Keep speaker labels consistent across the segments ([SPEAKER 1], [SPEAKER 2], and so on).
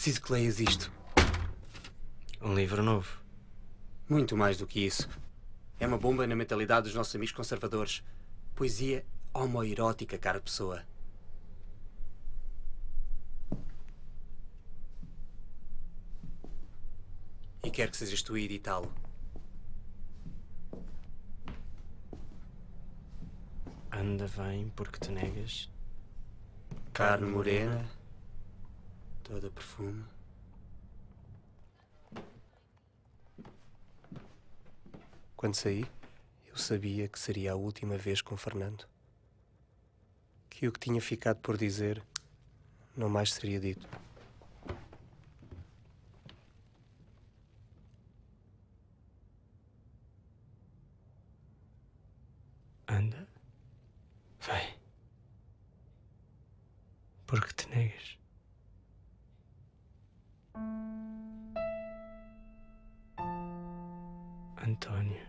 [SPEAKER 1] Preciso que leias isto.
[SPEAKER 2] Um livro novo.
[SPEAKER 1] Muito mais do que isso. É uma bomba na mentalidade dos nossos amigos conservadores. Poesia homoerótica, cara pessoa. E quero que sejas tu a editá-lo.
[SPEAKER 2] Anda, vem, porque te negas.
[SPEAKER 1] Carne morena, toda perfume. Quando saí, eu sabia que seria a última vez com Fernando. Que o que tinha ficado por dizer não mais seria dito.
[SPEAKER 2] Anda, vem, porque te negas. António.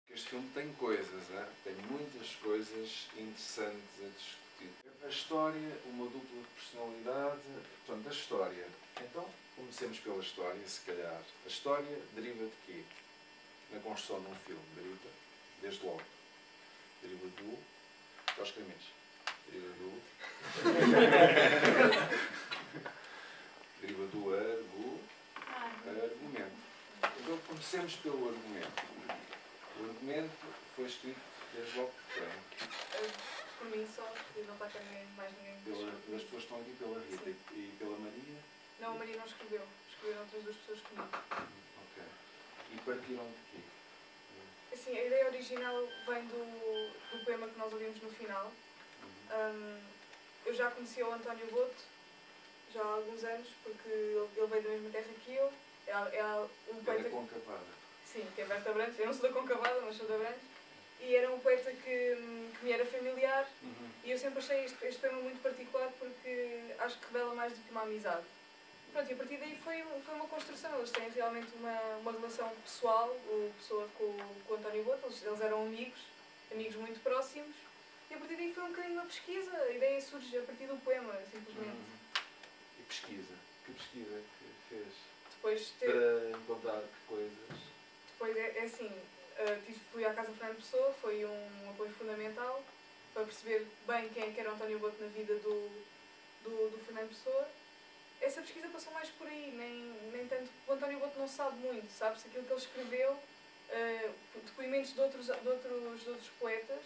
[SPEAKER 3] Este filme tem coisas, né? Tem muitas coisas interessantes a discutir. A história, uma dupla personalidade, portanto, a história. Então, comecemos pela história, se calhar. A história deriva de quê? Na construção de um filme, deriva, desde logo, deriva do Oscar Mendes. Deriva do... deriva do argumento. Então, comecemos pelo argumento. O argumento foi escrito desde logo por quem?
[SPEAKER 4] Por mim só, porque não vai ter mais ninguém.
[SPEAKER 3] As pessoas estão aqui pela Rita e pela Maria?
[SPEAKER 4] Não, a Maria não escreveu. Escreveram outras duas pessoas comigo.
[SPEAKER 3] Ok. E partiram de quê?
[SPEAKER 4] Assim, a ideia original vem do poema que nós ouvimos no final. Eu já conhecia o António Boto já há alguns anos, porque ele veio da mesma terra que eu. É um poeta...
[SPEAKER 3] Era Concavada.
[SPEAKER 4] Sim, que é Berta Brandes. Eu não sou da Concavada, mas sou da Brandes. E era um poeta que me era familiar. E eu sempre achei este poema muito particular porque acho que revela mais do que uma amizade. Pronto, e a partir daí foi uma construção. Eles têm realmente uma relação pessoal, o Pessoa com o António Boto. Eles eram amigos muito próximos. E a partir daí foi um bocadinho uma pesquisa. A ideia surge a partir do poema, simplesmente.
[SPEAKER 3] E pesquisa? Que pesquisa que fez?
[SPEAKER 4] Depois
[SPEAKER 3] para encontrar que coisas?
[SPEAKER 4] Depois é assim, fui à Casa Fernando Pessoa, foi um apoio fundamental para perceber bem quem é que era o António Boto na vida do Fernando Pessoa. Essa pesquisa passou mais por aí, nem tanto, o António Boto não sabe muito, sabe-se aquilo que ele escreveu, depoimentos de outros poetas,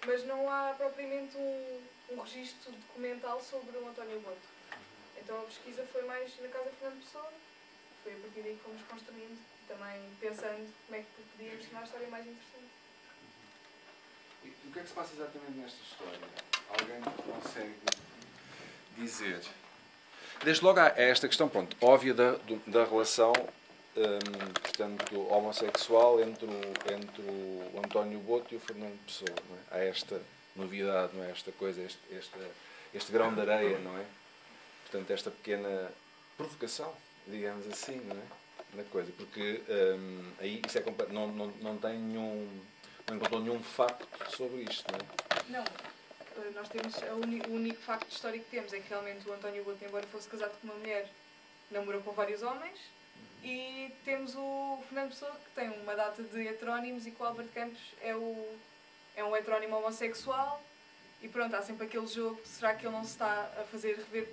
[SPEAKER 4] mas não há propriamente um registro documental sobre o António Boto. Então a pesquisa foi mais na Casa Fernando Pessoa, foi a partir daí que fomos construindo, também pensando como é que podíamos tornar a história mais interessante.
[SPEAKER 3] E o que é que se passa exatamente nesta história? Alguém consegue dizer? Desde logo há esta questão, pronto, óbvia da relação, portanto, homossexual entre o António Boto e o Fernando Pessoa. Não é? Há esta novidade, não é? Esta coisa, este grão de areia, não é? Portanto, esta pequena provocação, digamos assim, não é? Na coisa, porque aí isso é não tem não encontrou nenhum facto sobre isto, não é?
[SPEAKER 4] Não. Nós temos, o único facto histórico que temos é que realmente o António Boto, embora fosse casado com uma mulher, namorou com vários homens. E temos o Fernando Pessoa, que tem uma data de heterónimos, e que o Álvaro de Campos é um heterónimo homossexual. E pronto, há sempre aquele jogo, será que ele não se está a fazer rever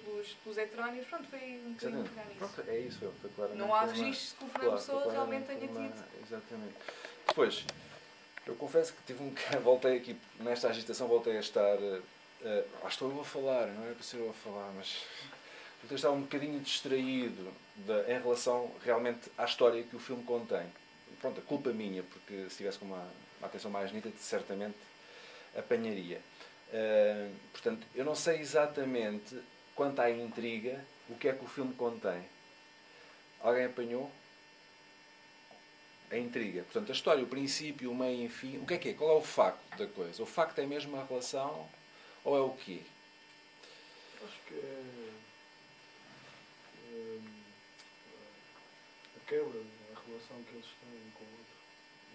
[SPEAKER 4] pelos heterónimos? Pronto, foi um bocadinho pegar nisso.
[SPEAKER 3] Pronto, é isso, foi claramente.
[SPEAKER 4] Não há registros que o Fernando Pessoa realmente tenha tido.
[SPEAKER 3] Exatamente. Depois, eu confesso que tive voltei aqui, nesta agitação, voltei a estar... estou eu a falar, não era para ser eu a falar, mas... Eu estava um bocadinho distraído em relação realmente à história que o filme contém. Pronto, a culpa minha, porque se tivesse com uma atenção mais nítida, certamente apanharia. Portanto, eu não sei exatamente, quanto à intriga, o que é que o filme contém. Alguém apanhou? a intriga. Portanto, a história, o princípio, o meio e o fim. O que é? Qual é o facto da coisa? O facto é mesmo a relação ou é o quê?
[SPEAKER 5] Acho que é a quebra, a relação que eles têm um com o outro.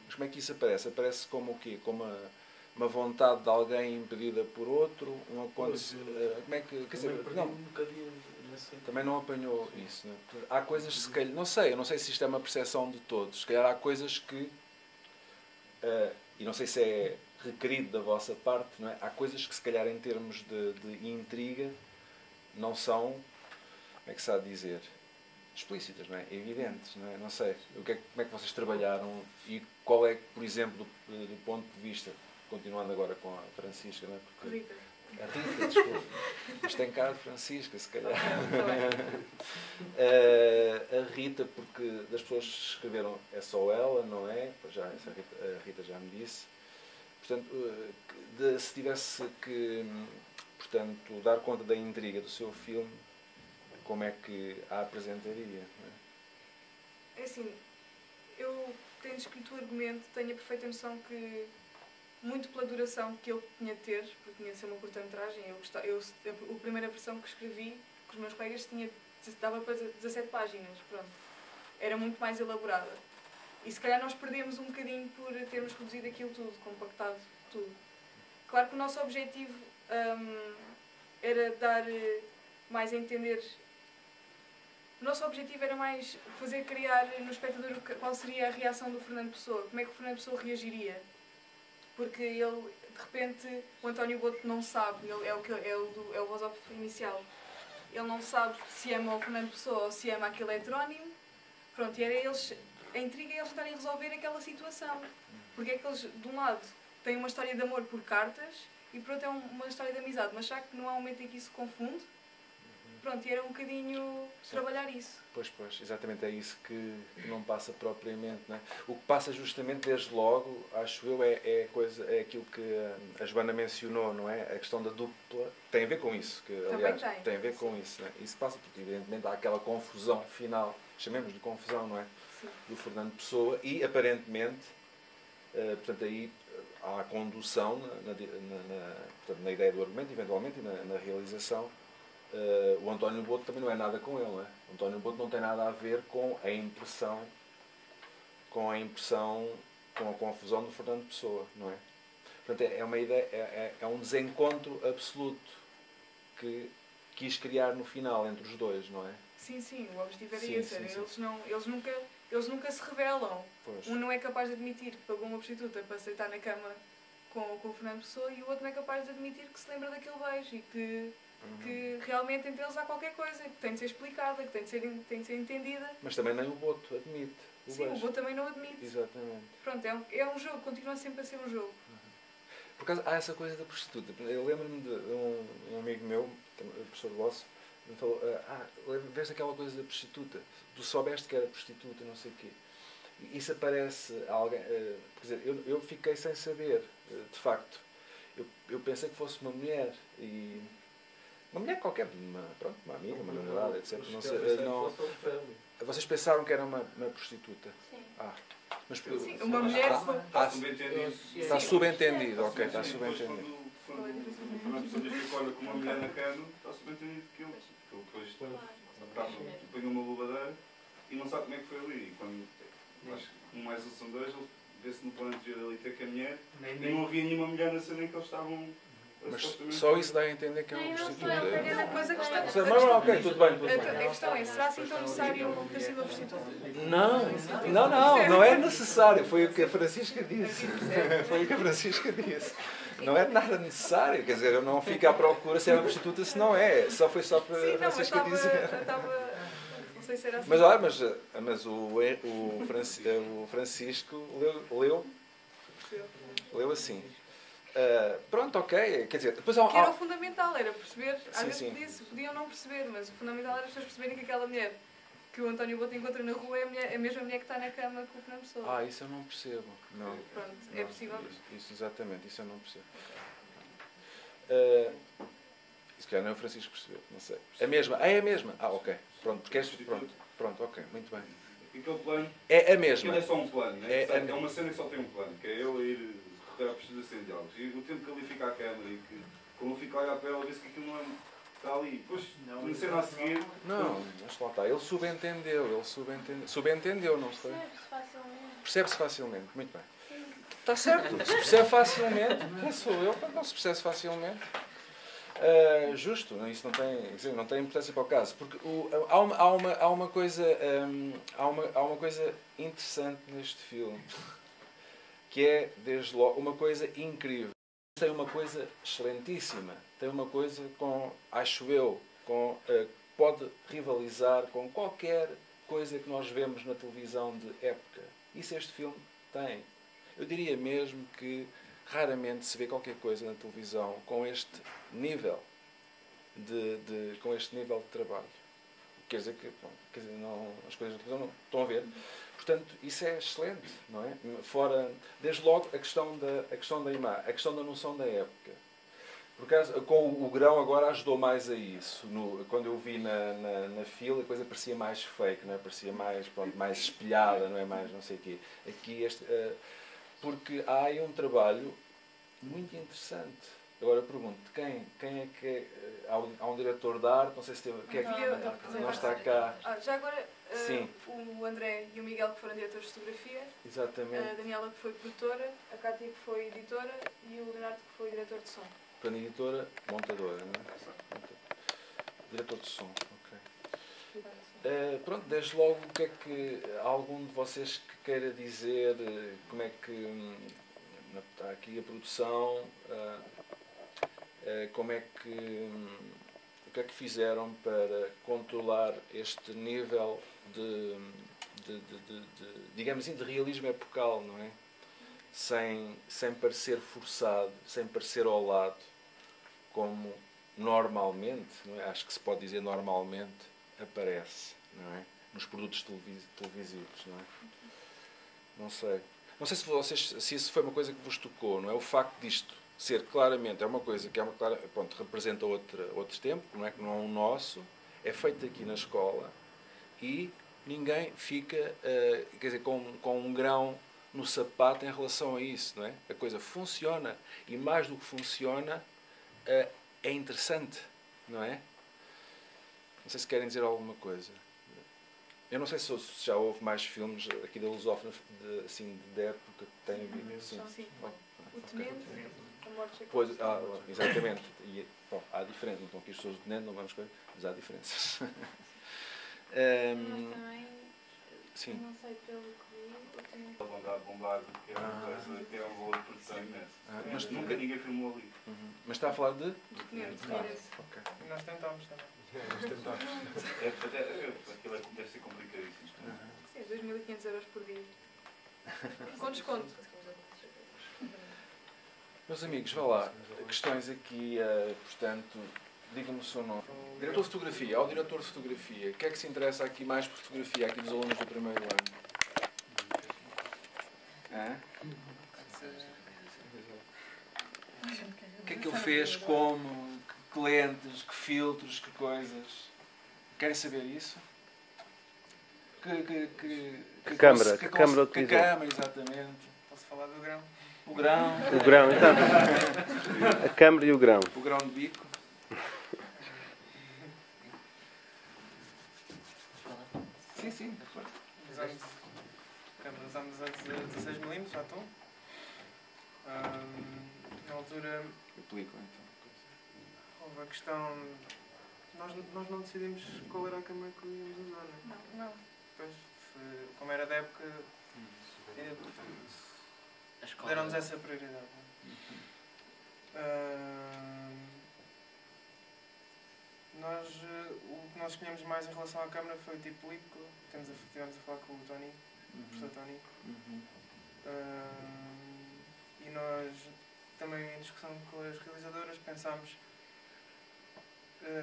[SPEAKER 3] Mas como é que isso aparece? Aparece como o quê? Como uma vontade de alguém impedida por outro? Como é que... Quer dizer,
[SPEAKER 5] Perdi
[SPEAKER 3] não,
[SPEAKER 5] um bocadinho nesse sentido.
[SPEAKER 3] também não apanhou isso. Não é? Há coisas, se calhar... Eu não sei se isto é uma percepção de todos. Se calhar há coisas que... e não sei se é requerido da vossa parte, não é? Há coisas que se calhar em termos de intriga não são, como é que se há de dizer, explícitas, não é? Evidentes, não é? Não sei. Como é que vocês trabalharam e qual é, por exemplo, do ponto de vista, continuando agora com a Francisca, não é? Porque
[SPEAKER 4] Rita.
[SPEAKER 3] a Rita, desculpa. Mas tem cara de Francisca, se calhar. A Rita, porque das pessoas que escreveram é só ela, não é? A Rita já me disse. Portanto, se tivesse que, portanto, dar conta da intriga do seu filme, como é que a apresentaria? Não é?
[SPEAKER 4] É assim, eu, tendo escrito o argumento, tenho a perfeita noção que, muito pela duração que eu tinha de ter, porque tinha de ser uma curta-metragem, a primeira versão que escrevi com os meus colegas dava para 17 páginas, pronto. Era muito mais elaborada. E se calhar nós perdemos um bocadinho por termos reduzido aquilo tudo, compactado tudo. Claro que o nosso objetivo era dar mais a entender. O nosso objetivo era mais fazer criar no espectador qual seria a reação do Fernando Pessoa, como é que o Fernando Pessoa reagiria. Porque ele, de repente, o António Boto não sabe, ele é o voz-off inicial. Ele não sabe se ama o Fernando Pessoa ou se ama aquele heterónimo. Pronto, e era a intriga é eles tentarem resolver aquela situação. Porque é que eles, de um lado, têm uma história de amor por cartas e por outro é uma história de amizade. Mas será que não há um momento em que isso se confunde? Pronto, e era um bocadinho trabalhar isso.
[SPEAKER 3] Pois, exatamente, é isso que não passa propriamente, não é? O que passa justamente desde logo, acho eu, é aquilo que a Joana mencionou, não é? A questão da dupla tem a ver com isso, que aliás tem a ver com isso, não é? Isso passa porque evidentemente há aquela confusão final, chamemos de confusão, não é?
[SPEAKER 4] Sim.
[SPEAKER 3] Do Fernando Pessoa e aparentemente, portanto aí há a condução portanto, na ideia do argumento, eventualmente, e na realização. O António Boto também não é nada com ele, não é? O António Boto não tem nada a ver com a impressão, com a confusão do Fernando Pessoa, não é? Portanto, é uma ideia, é um desencontro absoluto que quis criar no final entre os dois, não é?
[SPEAKER 4] Sim, o objetivo era
[SPEAKER 3] Sim,
[SPEAKER 4] esse.
[SPEAKER 3] sim.
[SPEAKER 4] Eles nunca se revelam.
[SPEAKER 3] Pois.
[SPEAKER 4] Um não é capaz de admitir que pagou uma prostituta para aceitar na cama com o Fernando Pessoa e o outro não é capaz de admitir que se lembra daquele beijo e que realmente entre eles há qualquer coisa que tem de ser explicada, que tem de ser entendida.
[SPEAKER 3] Mas também nem o Boto admite o
[SPEAKER 4] Sim,
[SPEAKER 3] beijo.
[SPEAKER 4] o Boto também não admite.
[SPEAKER 3] Exatamente.
[SPEAKER 4] Pronto, é um jogo, continua sempre a ser um jogo.
[SPEAKER 3] Por acaso, há essa coisa da prostituta. Eu lembro-me de um amigo meu, professor vosso, me falou, vês aquela coisa da prostituta? Tu soubeste que era prostituta, não sei o quê. E isso aparece a alguém... quer dizer, eu fiquei sem saber, de facto. Eu pensei que fosse uma mulher e... Uma mulher qualquer, uma amiga, uma namorada, etc. Não sei, vocês pensaram que era uma prostituta?
[SPEAKER 6] Sim.
[SPEAKER 3] Mas,
[SPEAKER 4] Sim, uma mulher...
[SPEAKER 3] está subentendido, ok, está subentendido.
[SPEAKER 7] Quando o Fernando Pessoa diz que olha com uma mulher na cama, está subentendido que ele depois põe uma bobadeira e não sabe como é que foi ali. E quando, acho que um mais um são dois, ele vê-se no plano de ver ali ter com a mulher e não havia nenhuma mulher na cena em que eles estavam...
[SPEAKER 3] Mas só isso dá a entender que é uma prostituta.
[SPEAKER 4] Mas a questão...
[SPEAKER 3] Mas ok, tudo bem.
[SPEAKER 4] A questão é, será assim tão necessário ter sido uma prostituta?
[SPEAKER 3] Não é necessário. Foi o que a Francisca disse. Foi o que a Francisca disse. Não é nada necessário. Quer dizer, eu não fico à procura se é uma prostituta, se não é. Foi só para a Francisca dizer.
[SPEAKER 4] Não sei se era assim.
[SPEAKER 3] Mas o Francisco leu assim. Pronto, ok. Quer dizer, depois
[SPEAKER 4] que era o fundamental, era perceber. Às vezes
[SPEAKER 3] sim.
[SPEAKER 4] podiam não perceber, mas o fundamental era as pessoas perceberem que aquela mulher que o António Boto encontra na rua é a mesma mulher que está na cama com o Fernando Pessoa.
[SPEAKER 3] Isso eu não percebo. Não.
[SPEAKER 4] Pronto, é possível.
[SPEAKER 3] Isso exatamente, isso eu não percebo. Se calhar não é o Francisco percebeu, não sei. É a mesma? É a mesma? Ok. Pronto, porque és... Pronto, ok, muito bem.
[SPEAKER 7] Aquele plano.
[SPEAKER 3] É a mesma.
[SPEAKER 7] Aquilo é só um plano, né?
[SPEAKER 3] É
[SPEAKER 7] É uma cena que só tem um plano, que é ele a ir recorrer à pesquisa sem diálogos. E o tempo que ali fica a câmera e que, como ele fica a olhar para ela, vê-se que aquilo não é. Está ali. Depois, na cena a seguir.
[SPEAKER 3] Não, mas lá está. Ele subentendeu, subentendeu, não sei.
[SPEAKER 6] Percebe-se facilmente.
[SPEAKER 3] Percebe-se facilmente, muito bem. Está certo, se percebe facilmente. Quem sou eu para não se percebe facilmente? Justo, isso não tem importância para o caso, porque há uma coisa interessante neste filme, que é, desde logo, uma coisa incrível. Tem uma coisa excelentíssima, tem uma coisa acho eu, pode rivalizar com qualquer coisa que nós vemos na televisão de época. Isso este filme tem. Eu diria mesmo que raramente se vê qualquer coisa na televisão com este nível com este nível de trabalho. Quer dizer que não, as coisas na televisão não estão a ver. Portanto, isso é excelente, não é? Fora, desde logo, a questão da imagem, a questão da noção da época. Por acaso, com o grão agora ajudou mais a isso. Quando eu vi na fila, a coisa parecia mais fake, não é? Parecia mais espelhada, não é? Mais não sei o quê. Aqui porque há aí um trabalho muito interessante. Agora eu pergunto, quem é que é? Há um diretor de arte, não sei se teve. Não está cá.
[SPEAKER 4] Já agora,
[SPEAKER 3] Sim.
[SPEAKER 4] o André e o Miguel, que foram diretores de fotografia,
[SPEAKER 3] Exatamente.
[SPEAKER 4] a Daniela, que foi produtora, a Cátia, que foi editora, e o Leonardo, que foi diretor de som.
[SPEAKER 3] Para editora, montadora, não é? Diretor de som, ok. Pronto, desde logo, o que é que há algum de vocês que queira dizer, como é que está aqui a produção, como é que, o que é que fizeram para controlar este nível digamos assim, de realismo epocal, não é? Sem parecer forçado, sem parecer ao lado, como normalmente, não é? Acho que se pode dizer normalmente, aparece, não é? Nos produtos televisivos, não é? Não sei. Não sei se isso foi uma coisa que vos tocou, não é? O facto disto ser claramente, é uma coisa que pronto, representa outro tempo, não é? Que não é o nosso, é feito aqui na escola e ninguém fica, quer dizer, com um grão no sapato em relação a isso, não é? A coisa funciona e mais do que funciona, é interessante, não é? Não sei se querem dizer alguma coisa. Eu não sei se já houve mais filmes aqui da Lusófona de época que têm havido. Sim.
[SPEAKER 4] O Tenente, a Morte
[SPEAKER 3] Pois, exatamente. E, bom, há diferenças. Não estão aqui as pessoas do Tenente, não vamos escolher, mas há diferenças.
[SPEAKER 6] Mas também,
[SPEAKER 3] Sim.
[SPEAKER 6] não sei pelo que vi, o Tenente...
[SPEAKER 7] A vontade de bombar, que é uma coisa que é um valor de produção imenso.
[SPEAKER 3] Mas
[SPEAKER 7] Nunca ninguém filmou ali.
[SPEAKER 3] Mas está a falar de?
[SPEAKER 4] do Tenente.
[SPEAKER 3] Ok.
[SPEAKER 5] Nós tentámos também.
[SPEAKER 7] Aquilo deve ser complicadíssimo.
[SPEAKER 4] Sim, 2.500 euros por dia. Com desconto.
[SPEAKER 3] Meus amigos, vá lá. Questões aqui, portanto, digam-me o seu nome. Diretor de fotografia, ao diretor de fotografia, o que é que se interessa aqui mais por fotografia, aqui dos alunos do primeiro ano? O que é que ele fez, como, que lentes, que filtros, que coisas? Querem saber isso? Que
[SPEAKER 1] câmara, que câmara
[SPEAKER 3] que
[SPEAKER 1] utilizou?
[SPEAKER 3] câmara, exatamente.
[SPEAKER 5] Posso falar do grão?
[SPEAKER 3] O grão.
[SPEAKER 1] O grão, exato. A câmara e o grão.
[SPEAKER 3] O grão de bico. Sim.
[SPEAKER 5] Usámos antes 16mm, já estou. Na altura
[SPEAKER 3] Eu aplico, então.
[SPEAKER 5] houve a questão. Nós não decidimos qual era a câmera que íamos usar, não é?
[SPEAKER 6] Não.
[SPEAKER 5] Depois, como era da época, deram-nos essa prioridade. O que nós escolhemos mais em relação à câmera foi o tipo película. Tivemos a falar com o Tony, o professor Tony. E nós, também em discussão com as realizadoras, pensámos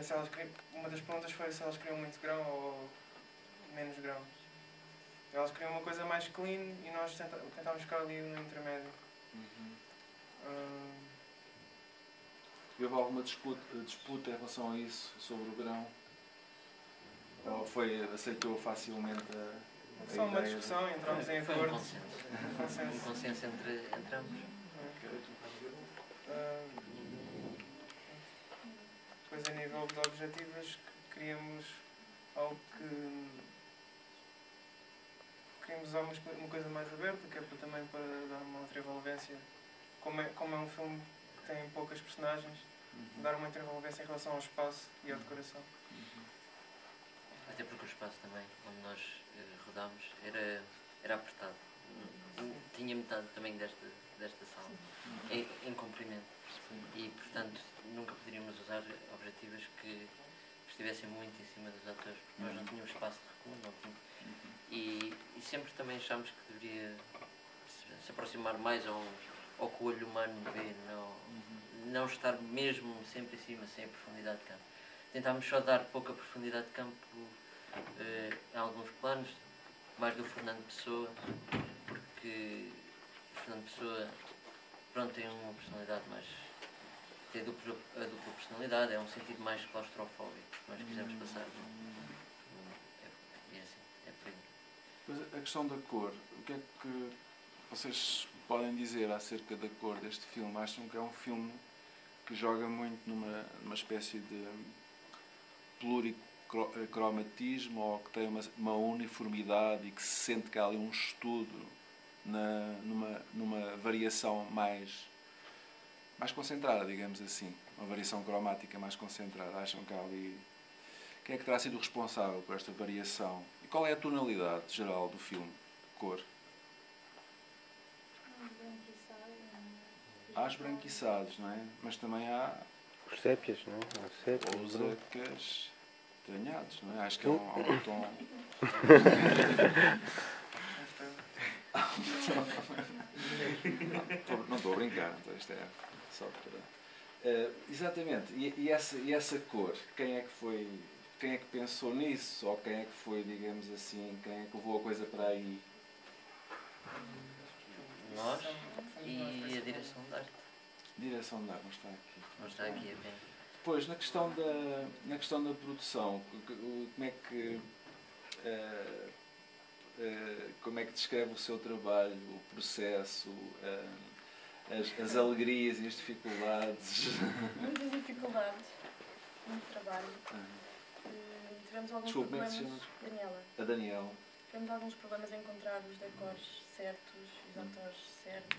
[SPEAKER 5] se elas queriam, uma das perguntas foi se elas queriam muito grão ou menos grão. Elas queriam uma coisa mais clean e nós tentámos ficar ali no intermédio.
[SPEAKER 3] Houve alguma disputa em relação a isso, sobre o grão? Ou aceitou facilmente
[SPEAKER 5] Só uma discussão e entramos em
[SPEAKER 8] Foi um
[SPEAKER 5] acordo.
[SPEAKER 8] consenso. Um consenso entre ambos.
[SPEAKER 5] Depois, a nível de objetivos, queríamos algo que. Queríamos usar uma coisa mais aberta, que é também para dar uma outra envolvência. Como é um filme que tem poucas personagens, dar uma outra envolvência em relação ao espaço e à decoração.
[SPEAKER 8] Até porque o espaço também, onde nós rodámos, era apertado. Tinha metade também desta sala, em comprimento. E, portanto, nunca poderíamos usar objetivos que estivessem muito em cima dos atores, porque nós não tínhamos espaço de recuo, não tínhamos. E sempre também achámos que deveria se aproximar mais ao que o olho humano vê, não estar mesmo sempre em cima, sem a profundidade de campo. Tentámos só dar pouca profundidade de campo em alguns planos, mais do Fernando Pessoa, porque o Fernando Pessoa tem uma personalidade mais. Tem a dupla personalidade, é um sentido mais claustrofóbico que nós quisemos passar. É assim, é por aí.
[SPEAKER 7] Mas a questão da cor, o que é que vocês podem dizer acerca da cor deste filme? Acham que é um filme que joga muito numa espécie de pluricromatismo, ou que tem uma uniformidade e que se sente que há ali um estudo numa variação mais concentrada, digamos assim, uma variação cromática mais concentrada? Acham que há ali... Quem é que terá sido responsável por esta variação? E qual é a tonalidade geral do filme? Cor? Há esbranquiçados, não é? Mas também há
[SPEAKER 1] Os sépias, não é? Há sépias.
[SPEAKER 7] ousaques tranhados, não é? Acho que há um tom... Não estou a brincar, então isto é só para... exatamente, e essa cor, quem é que pensou nisso, ou quem é que foi, digamos assim, quem é que levou a coisa para aí?
[SPEAKER 8] Nós e a direção de arte.
[SPEAKER 7] Direção de arte, não está aqui.
[SPEAKER 8] Não está aqui, é bem.
[SPEAKER 7] Depois, na questão da produção, como é que descreve o seu trabalho, o processo, as alegrias e as dificuldades?
[SPEAKER 6] Muitas dificuldades, muito trabalho. Tivemos alguns
[SPEAKER 7] Desculpe, como é
[SPEAKER 6] problemas.
[SPEAKER 7] que se chama?
[SPEAKER 6] Daniela.
[SPEAKER 7] A Daniela.
[SPEAKER 6] Tivemos alguns problemas em encontrar os decors certos, os atores certos.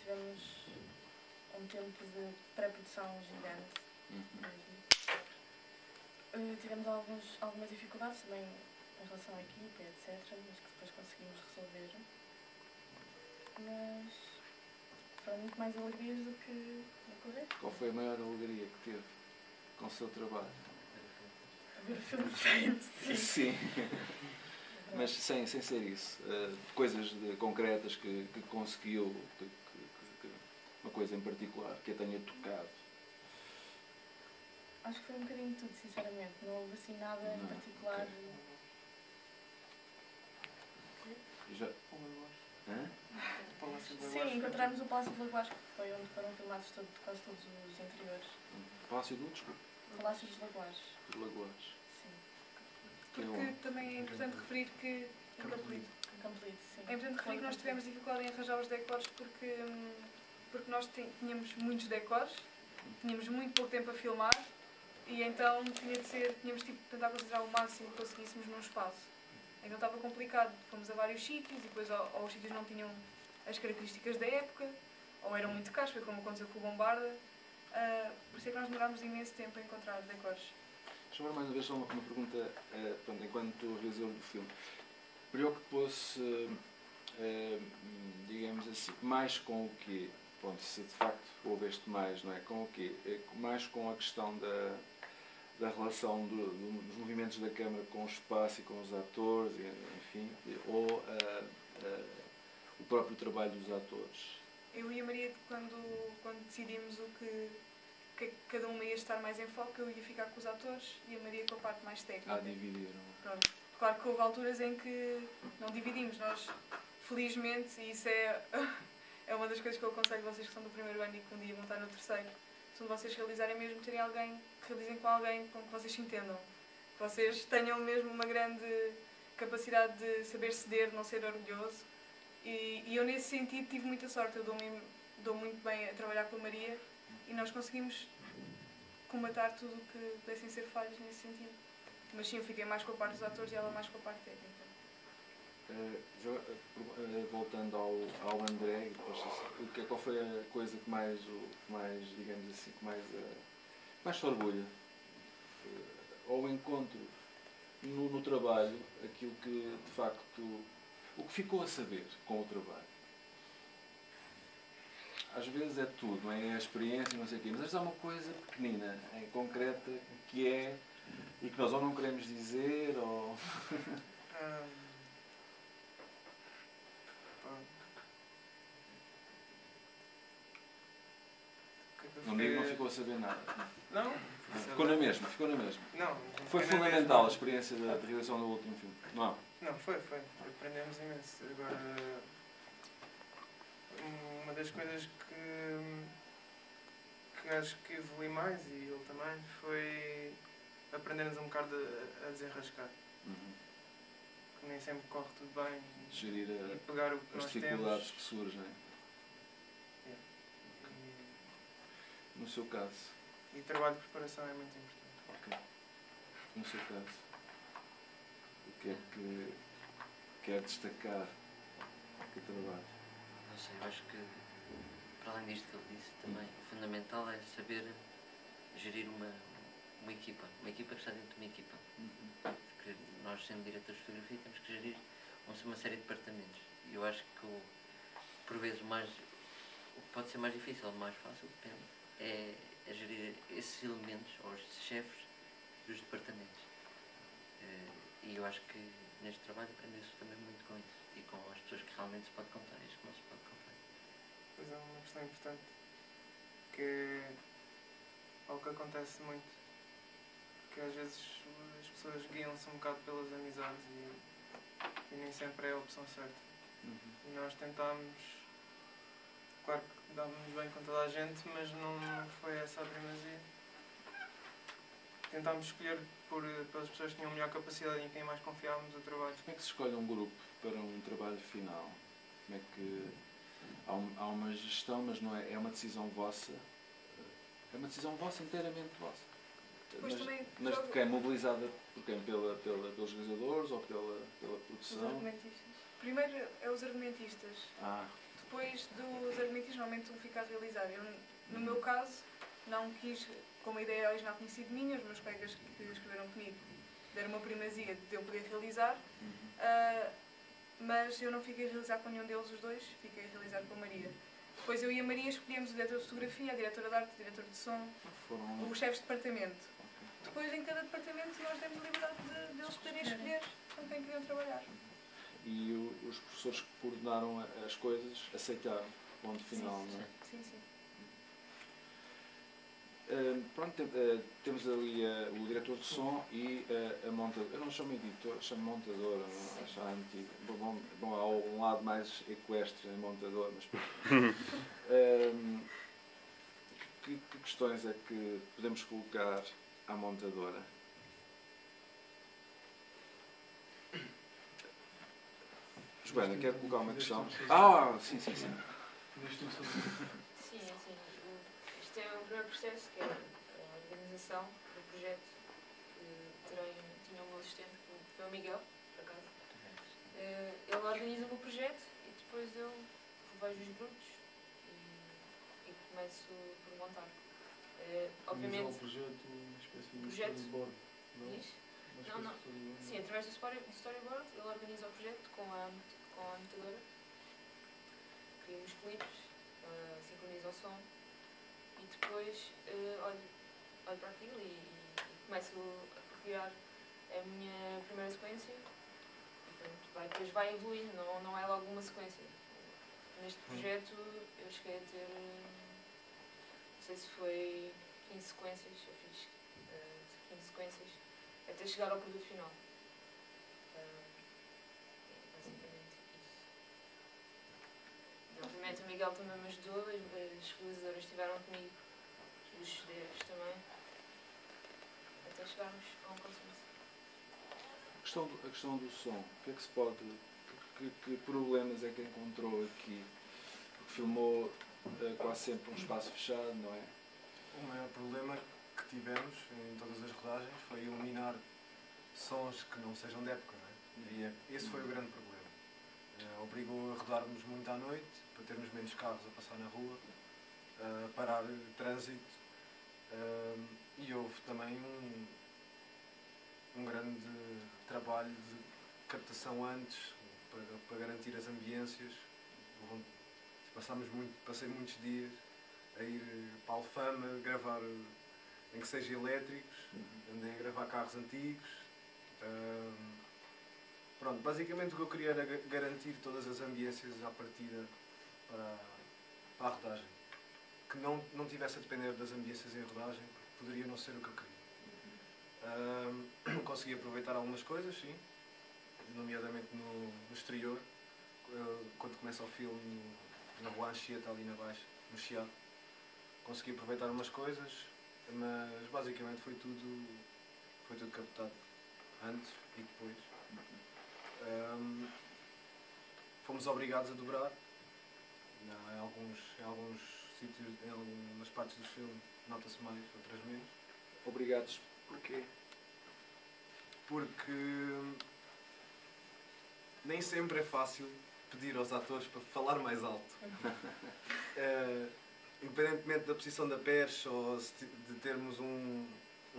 [SPEAKER 6] Tivemos um tempo de pré-produção gigante. Tivemos algumas dificuldades também em relação à equipa, etc., mas que depois conseguimos resolver. Mas foram muito mais alegrias do que correto.
[SPEAKER 7] Qual foi a maior alegria que teve com o seu trabalho?
[SPEAKER 6] Ver o filme feito, sim.
[SPEAKER 7] Sim. Mas sem ser isso. Coisas concretas que conseguiu, uma coisa em particular que a tenha tocado.
[SPEAKER 6] Acho que foi um bocadinho de tudo, sinceramente. Não houve assim nada em particular.
[SPEAKER 7] Okay. Já... Hã?
[SPEAKER 6] Sim, encontramos o Palácio de Lagoas, que foi onde foram filmados quase todos os interiores.
[SPEAKER 7] Palácio do Desculpa.
[SPEAKER 6] Palácio de Lagoas.
[SPEAKER 7] De Lagoas.
[SPEAKER 6] Sim.
[SPEAKER 4] Porque também é importante referir que...
[SPEAKER 6] Incomplete, sim.
[SPEAKER 4] É importante referir que nós tivemos dificuldade em arranjar os decors porque nós tínhamos muitos decors, tínhamos muito pouco tempo a filmar e então tínhamos de tentar considerar o máximo que conseguíssemos num espaço. Então estava complicado, fomos a vários sítios e depois ou os sítios não tinham as características da época ou eram muito caros, foi como aconteceu com o Bombarda. Por isso é que nós demorámos imenso tempo a encontrar decors.
[SPEAKER 7] Deixa eu ver mais uma vez só uma pergunta, enquanto realizador do filme. Preocupou-se, digamos assim, mais com o quê? Pronto, se de facto houve este mais, não é? Com o quê? Mais com a questão da relação dos movimentos da câmara com o espaço e com os atores, enfim, ou o próprio trabalho dos atores?
[SPEAKER 4] Eu e a Maria, quando decidimos o que cada uma ia estar mais em foco, eu ia ficar com os atores e a Maria com a parte mais técnica.
[SPEAKER 7] Dividiram.
[SPEAKER 4] Pronto. Claro que houve alturas em que não dividimos. Nós, felizmente, e isso é uma das coisas que eu aconselho vocês que são do primeiro ano e que um dia vão estar no terceiro, se vocês realizarem mesmo, terem alguém que realizem com alguém com que vocês se entendam. Que vocês tenham mesmo uma grande capacidade de saber ceder, não ser orgulhoso. E eu, nesse sentido, tive muita sorte. Eu dou muito bem a trabalhar com a Maria e nós conseguimos combatar tudo o que pudessem ser falhas nesse sentido. Mas sim, eu fiquei mais com a parte dos atores e ela mais com a parte técnica.
[SPEAKER 3] Voltando ao André, qual foi a coisa que mais digamos assim, que mais te orgulha? Ao encontro no trabalho, aquilo que de facto, o que ficou a saber com o trabalho? Às vezes é tudo, não é? É a experiência, não sei o quê, mas às vezes há uma coisa pequenina, concreta, que é, e que nós ou não queremos dizer, ou... Não digo que não ficou a saber nada.
[SPEAKER 5] Não?
[SPEAKER 3] Ficou na mesma, ficou na mesma.
[SPEAKER 5] Não.
[SPEAKER 3] Foi fundamental a experiência da realização do último filme, não é?
[SPEAKER 5] Não, foi. Aprendemos imenso. Agora, uma das coisas que acho que evolui mais, e ele também, foi aprendermos um bocado a desenrascar. Que nem sempre corre tudo bem.
[SPEAKER 3] Gerir
[SPEAKER 5] e pegar o que
[SPEAKER 3] as
[SPEAKER 5] nós
[SPEAKER 3] dificuldades
[SPEAKER 5] temos.
[SPEAKER 3] que surgem. No seu caso?
[SPEAKER 5] E trabalho de preparação é muito importante.
[SPEAKER 3] Ok. No seu caso, o que é que quer destacar do trabalho?
[SPEAKER 8] Não sei, eu acho que, para além disto que ele disse, também o fundamental é saber gerir uma equipa. Uma equipa que está dentro de uma equipa. Porque nós, sendo diretores de fotografia, temos que gerir uma série de departamentos. E eu acho que, por vezes, o que pode ser mais difícil ou mais fácil, depende, é gerir esses elementos, ou os chefes dos departamentos. E eu acho que neste trabalho aprende-se também muito com isso. E com as pessoas que realmente se pode contar e as que não se pode contar.
[SPEAKER 5] Pois é, uma questão importante, que é algo que acontece muito, que às vezes as pessoas guiam-se um bocado pelas amizades e nem sempre é a opção certa. E nós tentámos, claro que dávamos bem com toda a gente, mas não foi essa a primazia. Tentámos escolher pelas pessoas que tinham melhor capacidade e em quem mais confiávamos o trabalho.
[SPEAKER 3] Como é que se escolhe um grupo para um trabalho final? Como é que... Há uma gestão, mas não é uma decisão vossa. É uma decisão vossa, inteiramente vossa. Mas de quem? Mobilizada por quem? Pelos realizadores ou pela produção?
[SPEAKER 4] Os argumentistas. Primeiro é os argumentistas. Depois dos argumentistas, normalmente um fica a realizar. Eu, no meu caso, não quis, como a ideia original conhecida minha, os meus colegas que escreveram comigo deram uma primazia de eu poder realizar, mas eu não fiquei a realizar com nenhum deles, os dois, fiquei a realizar com a Maria. Depois eu e a Maria escolhemos o diretor de fotografia, a diretora de arte, o diretor de som, os chefes de departamento. Depois, em cada departamento, nós demos liberdade de eles poderem escolher com quem queriam trabalhar.
[SPEAKER 3] E os professores que coordenaram as coisas aceitaram o ponto final, não é?
[SPEAKER 4] Sim.
[SPEAKER 3] Pronto, temos ali o diretor de som e a montadora. Eu não chamo editor, chamo montadora, não acho antigo. Bom, há um lado mais equestre em montador, mas que questões é que podemos colocar à montadora? Joana, quer colocar uma questão? Sim.
[SPEAKER 6] Sim, assim, este é o primeiro processo, que é a organização do projeto, que tinha um assistente, que foi o Miguel, por acaso. Ele organiza-me o projeto e depois eu revejo os grupos e começo por montar. Obviamente...
[SPEAKER 7] o projeto, uma espécie de
[SPEAKER 6] storyboard,
[SPEAKER 7] não?
[SPEAKER 6] Não. Sim, através do storyboard, ele organiza o projeto com a montadora, cria os clipes, sincroniza o som e depois olho para aquilo e começo a criar a minha primeira sequência e depois vai evoluindo, não é logo uma sequência. Neste projeto eu cheguei a ter, não sei se foi 15 sequências, eu fiz 15 sequências até chegar ao produto final. Basicamente isso. E, obviamente o Miguel também me ajudou, as realizadoras estiveram comigo, os DFs também, até chegarmos a um consenso.
[SPEAKER 3] A questão do som, o que é que se pode... Que problemas é que encontrou aqui? Porque filmou quase sempre um espaço fechado, não é?
[SPEAKER 9] O maior problema que tivemos em todas as rodagens foi eliminar sons que não sejam de época, não é? E esse foi o grande problema. Obrigou a rodarmos muito à noite, para termos menos carros a passar na rua, a parar trânsito, e houve também um grande trabalho de captação antes, para garantir as ambiências. Passei muitos dias a ir para a Alfama, gravar em que seja elétricos, andei a gravar carros antigos. Pronto, basicamente o que eu queria era garantir todas as ambiências à partida para a rodagem. Que não tivesse a depender das ambiências em rodagem, porque poderia não ser o que eu queria. Consegui aproveitar algumas coisas, sim, nomeadamente no exterior, quando começa o filme na Rua Anchieta, ali na Baixa, no Chiado. Consegui aproveitar umas coisas, mas basicamente foi tudo captado antes e depois. Fomos obrigados a dobrar em alguns sítios, em algumas partes do filme nota-se mais, outras menos.
[SPEAKER 3] Obrigados porquê?
[SPEAKER 9] Porque nem sempre é fácil pedir aos atores para falar mais alto. Independentemente da posição da percha ou de termos um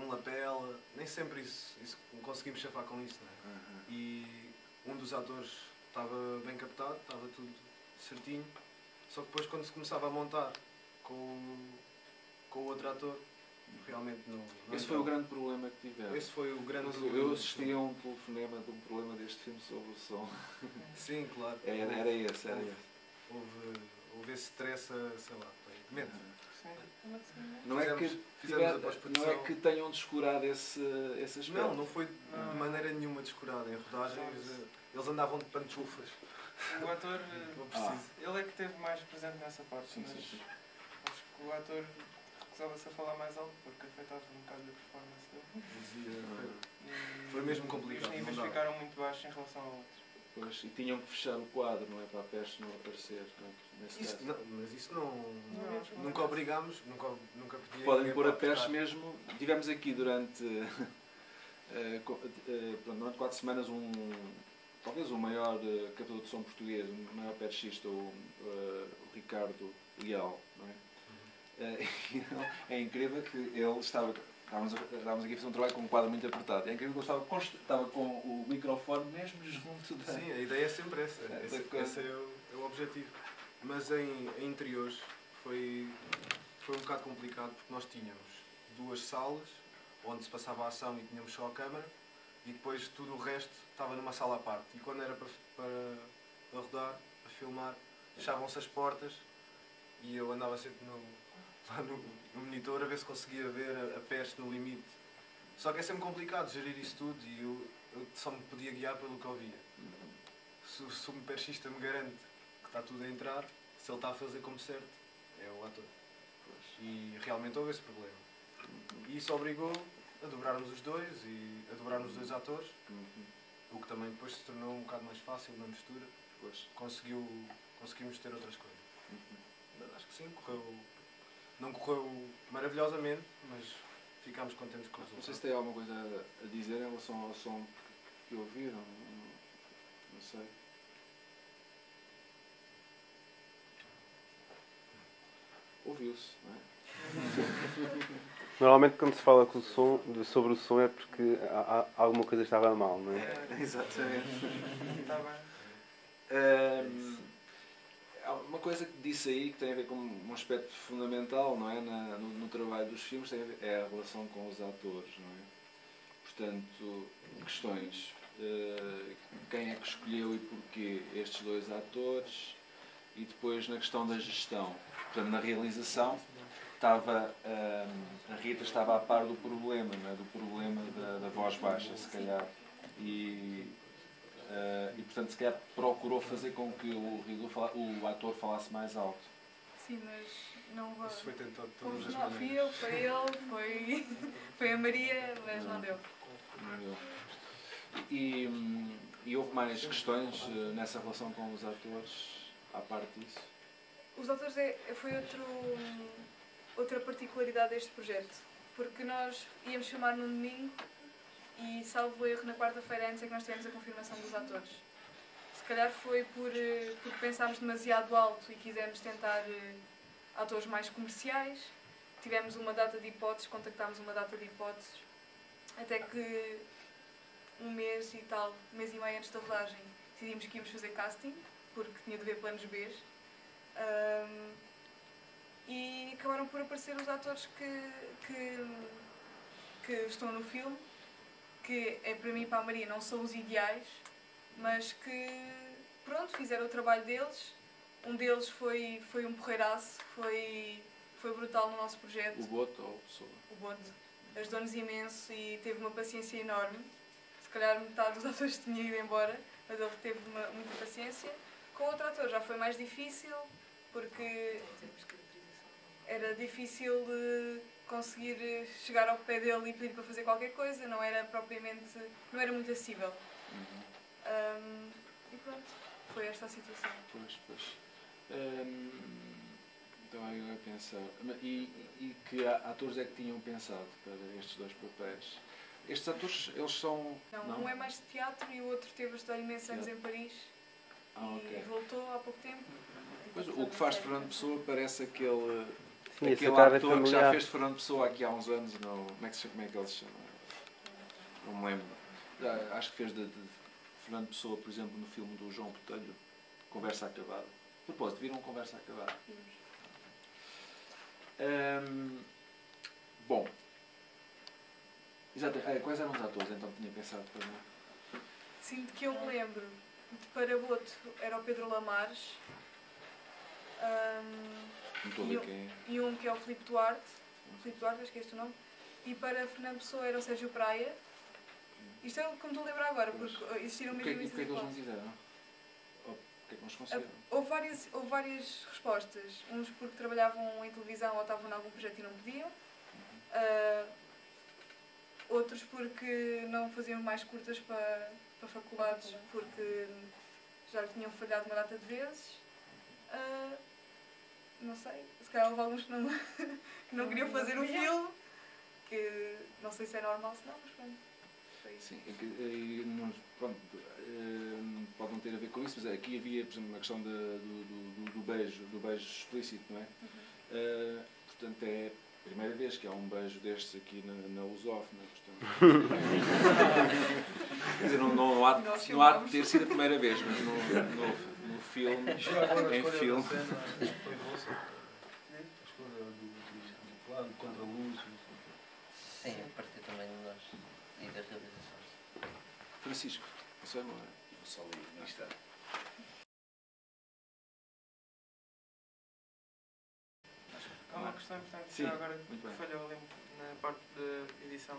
[SPEAKER 9] lapela, nem sempre isso conseguimos chafar com isso, não é? E um dos atores estava bem captado, estava tudo certinho, só que depois quando se começava a montar com o outro ator, realmente não
[SPEAKER 3] Esse foi o grande problema que tivemos.
[SPEAKER 9] Esse foi o grande
[SPEAKER 3] problema. Eu assisti a um telefonema de um problema deste filme sobre o som.
[SPEAKER 9] Sim, claro.
[SPEAKER 3] Era esse.
[SPEAKER 9] Houve esse stress, sei lá, mente.
[SPEAKER 3] Não é que tenham descurado esse aspecto.
[SPEAKER 9] Não foi de maneira nenhuma descurado. Em rodagens eles andavam de panchufas.
[SPEAKER 5] O ator, ele é que esteve mais presente nessa parte, mas acho que o ator recusava-se a falar mais alto porque afetava um bocado a performance dele.
[SPEAKER 9] Foi mesmo complicado.
[SPEAKER 5] Os níveis ficaram muito baixos em relação ao outro.
[SPEAKER 3] Pois, e tinham que fechar o quadro, não é? Para a peste não aparecer.
[SPEAKER 9] Mas isso nunca obrigámos, nunca pedimos.
[SPEAKER 3] Podem pôr a peste mesmo. Tivemos aqui durante 4 semanas talvez o maior captador de som português, o maior perchista, o Ricardo Leal, não é? É incrível que ele estava... Estávamos aqui a fazer um trabalho com um quadro muito apertado. É incrível que ele estava com o microfone mesmo junto da...
[SPEAKER 9] Sim, a ideia é sempre essa. Esse é o objetivo. Mas em interiores foi um bocado complicado porque nós tínhamos 2 salas onde se passava a ação e tínhamos só a câmara e depois tudo o resto estava numa sala à parte. E quando era para rodar, para filmar, fechavam-se as portas e eu andava sempre lá no monitor a ver se conseguia ver a peste no limite. Só que é sempre complicado gerir isso tudo e eu só me podia guiar pelo que eu via. Se o perchista me garante que está tudo a entrar, se ele está a fazer como certo, é o ator. E realmente houve esse problema. E isso obrigou a dobrarmos os dois e a dobrarmos os 2 atores, o que também depois se tornou um bocado mais fácil na mistura. Conseguimos ter outras coisas. Mas acho que sim, não correu maravilhosamente, mas ficámos contentes com o resultado.
[SPEAKER 3] Não sei se tem alguma coisa a dizer em relação ao som que ouviram. Não sei. Ouviu-se, não é?
[SPEAKER 10] Normalmente quando se fala sobre o som é porque alguma coisa estava mal, não é?
[SPEAKER 3] Exatamente.
[SPEAKER 5] Está bem.
[SPEAKER 3] Uma coisa que disse aí que tem a ver com um aspecto fundamental, não é? No trabalho dos filmes é a relação com os atores, não é? Portanto, questões. Quem é que escolheu e porquê estes 2 atores? E depois na questão da gestão. Portanto, na realização, a Rita estava a par do problema, não é? Do problema da voz baixa, se calhar. E portanto, se calhar procurou fazer com que o ator falasse mais alto.
[SPEAKER 4] Sim, mas não vai.
[SPEAKER 9] Isso foi tentado de todas as
[SPEAKER 4] Não,
[SPEAKER 9] maneiras.
[SPEAKER 4] fui eu, foi ele, foi a Maria, mas não deu.
[SPEAKER 3] Não deu. E houve mais questões nessa relação com os atores, à parte disso?
[SPEAKER 4] Os atores foi outra particularidade deste projeto, porque nós íamos filmar num domingo e, salvo erro, na quarta-feira antes é que nós tivemos a confirmação dos atores. Se calhar foi porque pensámos demasiado alto e quisemos tentar atores mais comerciais. Tivemos uma data de hipóteses, contactámos uma data de hipóteses, até que um mês e meio antes da rodagem, decidimos que íamos fazer casting, porque tinha de haver planos B. E acabaram por aparecer os atores que estão no filme, que para mim e para a Maria não são os ideais, mas que, pronto, fizeram o trabalho deles. Um deles foi um porreiraço, foi brutal no nosso projeto.
[SPEAKER 3] O Boto ou a pessoa?
[SPEAKER 4] O Boto. Ajudou-nos imenso e teve uma paciência enorme. Se calhar metade dos atores tinha ido embora, mas ele teve muita paciência. Com outro ator já foi mais difícil, porque era difícil conseguir chegar ao pé dele e pedir para fazer qualquer coisa, não era muito acessível. E pronto, foi esta a situação.
[SPEAKER 3] Pois. Então eu ia pensar. E que atores é que tinham pensado para estes dois papéis? Estes atores, eles são...
[SPEAKER 4] Não, um é mais de teatro e o outro teve a estudar imensos anos em Paris e voltou há pouco tempo.
[SPEAKER 3] Pois, o que faz de Fernando Pessoa parece aquele
[SPEAKER 10] Sim,
[SPEAKER 3] ator que já fez de Fernando Pessoa aqui há uns anos. Como é que ele se chama? Não me lembro. Acho que fez de Fernando Pessoa, por exemplo, no filme do João Botelho, Conversa Acabada. De propósito, viram Conversa Acabada? Bom, exato. Quais eram os atores então que tinha pensado para mim?
[SPEAKER 4] Sim, de que eu me lembro. De Paraboto era o Pedro Lamares. E um que é o Filipe Duarte. Filipe Duarte, acho que é este o nome. E para Fernando Pessoa era o Sérgio Praia. Isto é o que me estou a lembrar agora, porque existiram mesmo
[SPEAKER 3] E porquê é que eles não quiseram? Ou porquê é que não os conseguiram?
[SPEAKER 4] Houve várias respostas. Uns porque trabalhavam em televisão ou estavam em algum projeto e não podiam. Outros porque não faziam mais curtas para faculdades, porque já lhe tinham falhado uma data de vezes. Não sei, se calhar houve alguns que não queriam fazer um filme, que não sei se é normal, se não, mas pronto.
[SPEAKER 3] Sim, pronto, pode não ter a ver com isso, mas aqui havia, por exemplo, uma questão do beijo explícito, não é? Portanto, é a primeira vez que há um beijo destes aqui na lusófona, portanto. Quer dizer, não há de ter sido a primeira vez, mas no filme, em filme.
[SPEAKER 9] Foi vossa? A escolha do plano, contra a luz?
[SPEAKER 8] Sim, a partir também de nós e da realização.
[SPEAKER 3] Francisco, você não é?
[SPEAKER 7] Vou só ler no instante.
[SPEAKER 5] Há uma questão importante que agora falhou ali na parte da edição.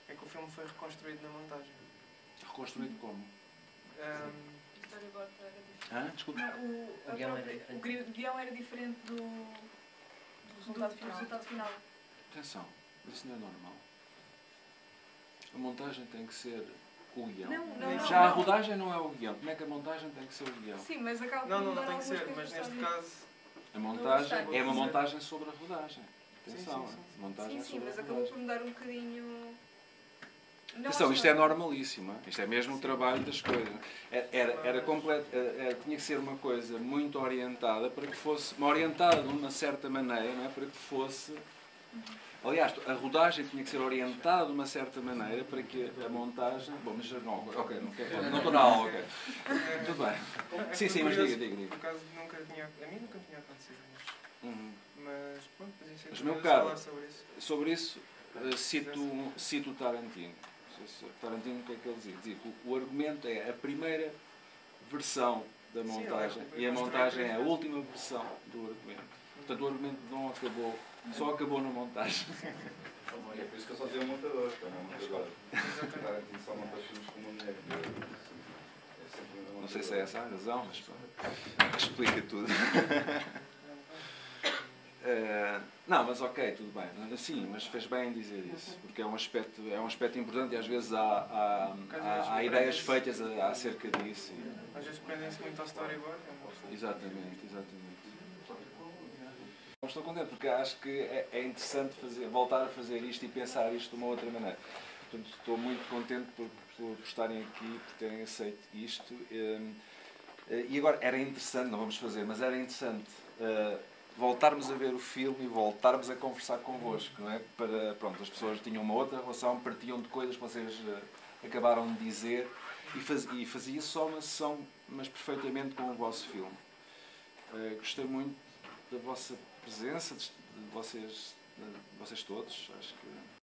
[SPEAKER 5] É que o filme foi reconstruído na montagem.
[SPEAKER 3] Reconstruído como? Desculpa.
[SPEAKER 4] O guião era diferente do resultado final.
[SPEAKER 3] Atenção, isso não é normal. A montagem tem que ser o guião. A rodagem não é o guião. Como é que a montagem tem que ser o guião?
[SPEAKER 4] Sim, mas acaba
[SPEAKER 5] por mudar tem que ser, mas neste caso...
[SPEAKER 3] A montagem é uma montagem sobre a rodagem. Atenção, montagem
[SPEAKER 4] sim, mas acabou por mudar um bocadinho...
[SPEAKER 3] Atenção, isto é normalíssimo. Isto é mesmo o trabalho das coisas. Tinha que ser uma coisa muito orientada para que fosse... Orientada de uma certa maneira, não é? Para que fosse... Aliás, a rodagem tinha que ser orientada de uma certa maneira para que a montagem... Bom, mas não, ok, não estou na aula, ok. Tudo bem. Sim, mas diga.
[SPEAKER 5] Por acaso, a mim nunca tinha acontecido. Mas, pronto,
[SPEAKER 3] mas meu caro, sobre isso, cito o Tarantino. Tarantino, o que é que ele dizia? Dizia que o argumento é a primeira versão da montagem e a montagem é a última versão do argumento. Portanto, o argumento não acabou, só acabou na montagem.
[SPEAKER 7] É por isso que eu só dizia montador, não é montador. Tarantino só monta filmes com uma mulher.
[SPEAKER 3] Não sei se é essa a razão, mas explica tudo. Não, mas ok, tudo bem. Sim, mas fez bem em dizer isso, porque é um aspecto importante e às vezes há ideias feitas acerca disso.
[SPEAKER 5] Às vezes prendem-se muito ao storyboard.
[SPEAKER 3] Exatamente. Não estou contente, porque acho que é interessante voltar a fazer isto e pensar isto de uma outra maneira. Portanto, estou muito contente por estarem aqui, por terem aceito isto. E agora, era interessante, não vamos fazer, mas era interessante voltarmos a ver o filme e voltarmos a conversar convosco, não é? Pronto, as pessoas tinham uma outra relação, partiam de coisas que vocês acabaram de dizer e fazia só uma sessão, mas perfeitamente com o vosso filme. Gostei muito da vossa presença, de vocês todos, acho que...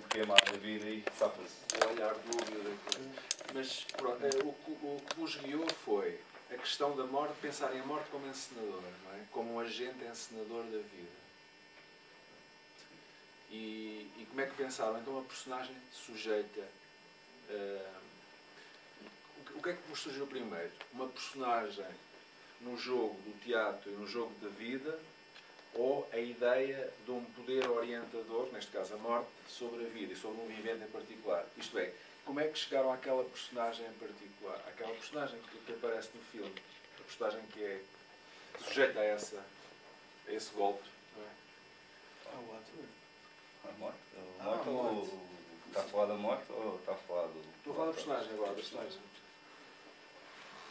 [SPEAKER 7] Queimar a vida e safa-se.
[SPEAKER 3] O olhar dúbio. Mas pronto, o que vos guiou foi a questão da morte, pensar em a morte como encenador, não é? Como um agente encenador da vida. E como é que pensaram? Então a personagem sujeita... o que é que vos surgiu primeiro? Uma personagem no jogo do teatro e no jogo da vida, ou a ideia de um poder orientador, neste caso a morte, sobre a vida e sobre um vivente em particular? Isto é, como é que chegaram àquela personagem em particular? Àquela personagem que aparece no filme, a personagem que é sujeita a esse golpe, não é?
[SPEAKER 7] A morte? Está a falar da morte ou está a falar do...
[SPEAKER 3] Estou a falar da personagem agora, da personagem.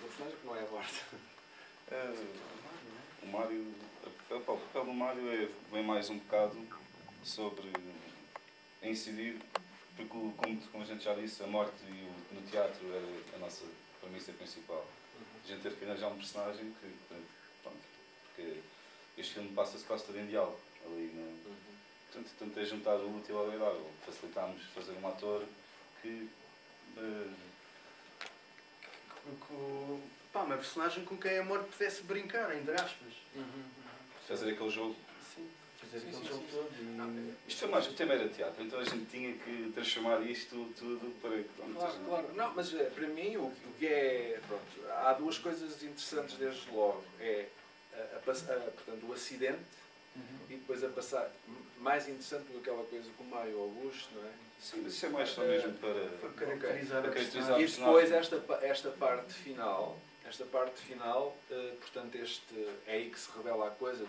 [SPEAKER 3] Da personagem que não é a morte.
[SPEAKER 7] O Mário... O papel do Mário vem mais um bocado sobre incidir, porque, como a gente já disse, a morte no teatro é a nossa premissa principal. A gente teve que arranjar um personagem porque este filme passa-se quase todo em diálogo ali, portanto é juntar o útil ao agradável. Facilitámos fazer um ator que...
[SPEAKER 11] uma personagem com quem a morte pudesse brincar, entre aspas.
[SPEAKER 7] Fazer aquele jogo.
[SPEAKER 11] Sim, fazer aquele jogo todo.
[SPEAKER 7] Isto foi mais, o tema era teatro, então a gente tinha que transformar isto tudo para...
[SPEAKER 3] Claro. Não, mas para mim o que é... Pronto, há duas coisas interessantes desde logo. É portanto, o acidente e depois a passar... Mais interessante do que aquela coisa com o Mário Augusto, não é?
[SPEAKER 7] Sim, mas isso é mais só mesmo para
[SPEAKER 11] caracterizar a
[SPEAKER 3] personagem. E depois esta parte final... portanto, é aí que se revela a coisa,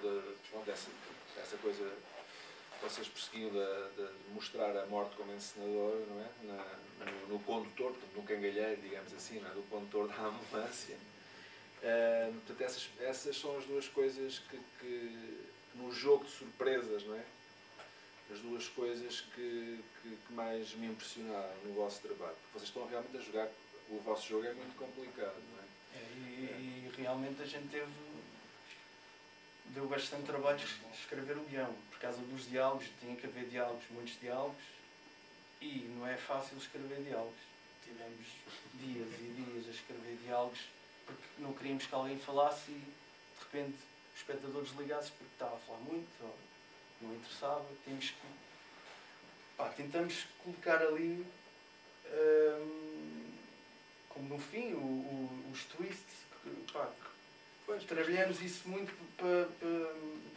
[SPEAKER 3] essa coisa que vocês perseguiam de mostrar a morte como encenador, não é? No condutor, portanto, no cangalheiro, digamos assim, não é? Do condutor da ambulância. Portanto, essas são as duas coisas que no jogo de surpresas, não é? As duas coisas que mais me impressionaram no vosso trabalho. Vocês estão realmente a jogar, o vosso jogo é muito complicado, não é?
[SPEAKER 11] E realmente a gente deu bastante trabalho escrever o guião, por causa dos diálogos, tinha que haver diálogos, muitos diálogos, e não é fácil escrever diálogos. Tivemos dias e dias a escrever diálogos, porque não queríamos que alguém falasse e de repente o espectador desligasse porque estava a falar muito, ou não interessava. Tentamos colocar ali... como no fim, os twists, trabalhamos isso muito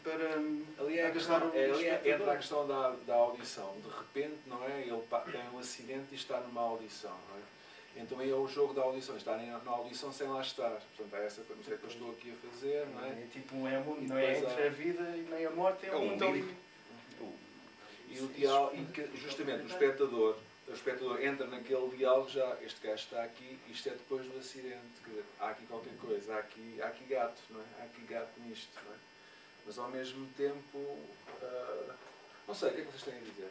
[SPEAKER 11] para
[SPEAKER 3] ali é entra a questão da audição. De repente, não é? Ele tem um acidente e está numa audição, não é? Então é o jogo da audição, está na audição sem lá estar. Portanto, é essa coisa que eu estou aqui a fazer, não é?
[SPEAKER 11] É tipo não é entre a vida e nem a morte, é um mundo ali.
[SPEAKER 3] E justamente o espectador entra naquele diálogo já, este gajo está aqui, isto é depois do acidente, há aqui qualquer coisa, há aqui gato, não é? Há aqui gato nisto, não é? Mas ao mesmo tempo Não sei, o que é que vocês têm a dizer?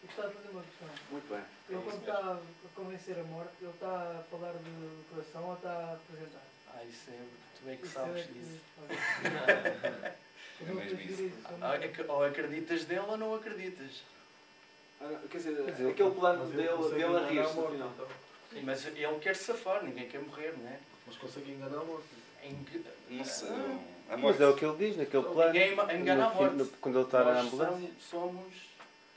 [SPEAKER 12] Eu gostava de fazer uma questão.
[SPEAKER 3] Muito bem.
[SPEAKER 12] Ele,
[SPEAKER 3] É isso
[SPEAKER 12] quando
[SPEAKER 3] mesmo.
[SPEAKER 12] está a convencer a morte, ele está a falar do coração ou está a apresentar?
[SPEAKER 11] Isso é. Tu é que
[SPEAKER 12] Isso
[SPEAKER 11] sabes
[SPEAKER 12] é que-
[SPEAKER 11] disso.
[SPEAKER 3] É mesmo isso.
[SPEAKER 11] Ou acreditas dele ou não acreditas.
[SPEAKER 3] Quer dizer, aquele plano
[SPEAKER 11] Mas ele
[SPEAKER 3] dele
[SPEAKER 11] consegue
[SPEAKER 3] a
[SPEAKER 11] enganar
[SPEAKER 3] rir-se
[SPEAKER 11] a
[SPEAKER 3] no
[SPEAKER 11] morte,
[SPEAKER 3] final.
[SPEAKER 11] então. Sim, mas ele quer se safar, ninguém quer morrer, não é?
[SPEAKER 7] Mas consegue enganar a morte.
[SPEAKER 8] Não sei. A
[SPEAKER 10] Mas
[SPEAKER 8] morte.
[SPEAKER 10] é o que ele diz naquele plano.
[SPEAKER 11] Ninguém engana a
[SPEAKER 10] no fim-
[SPEAKER 11] morte.
[SPEAKER 10] no- quando ele está na
[SPEAKER 11] Nós
[SPEAKER 10] ambulância.
[SPEAKER 11] somos.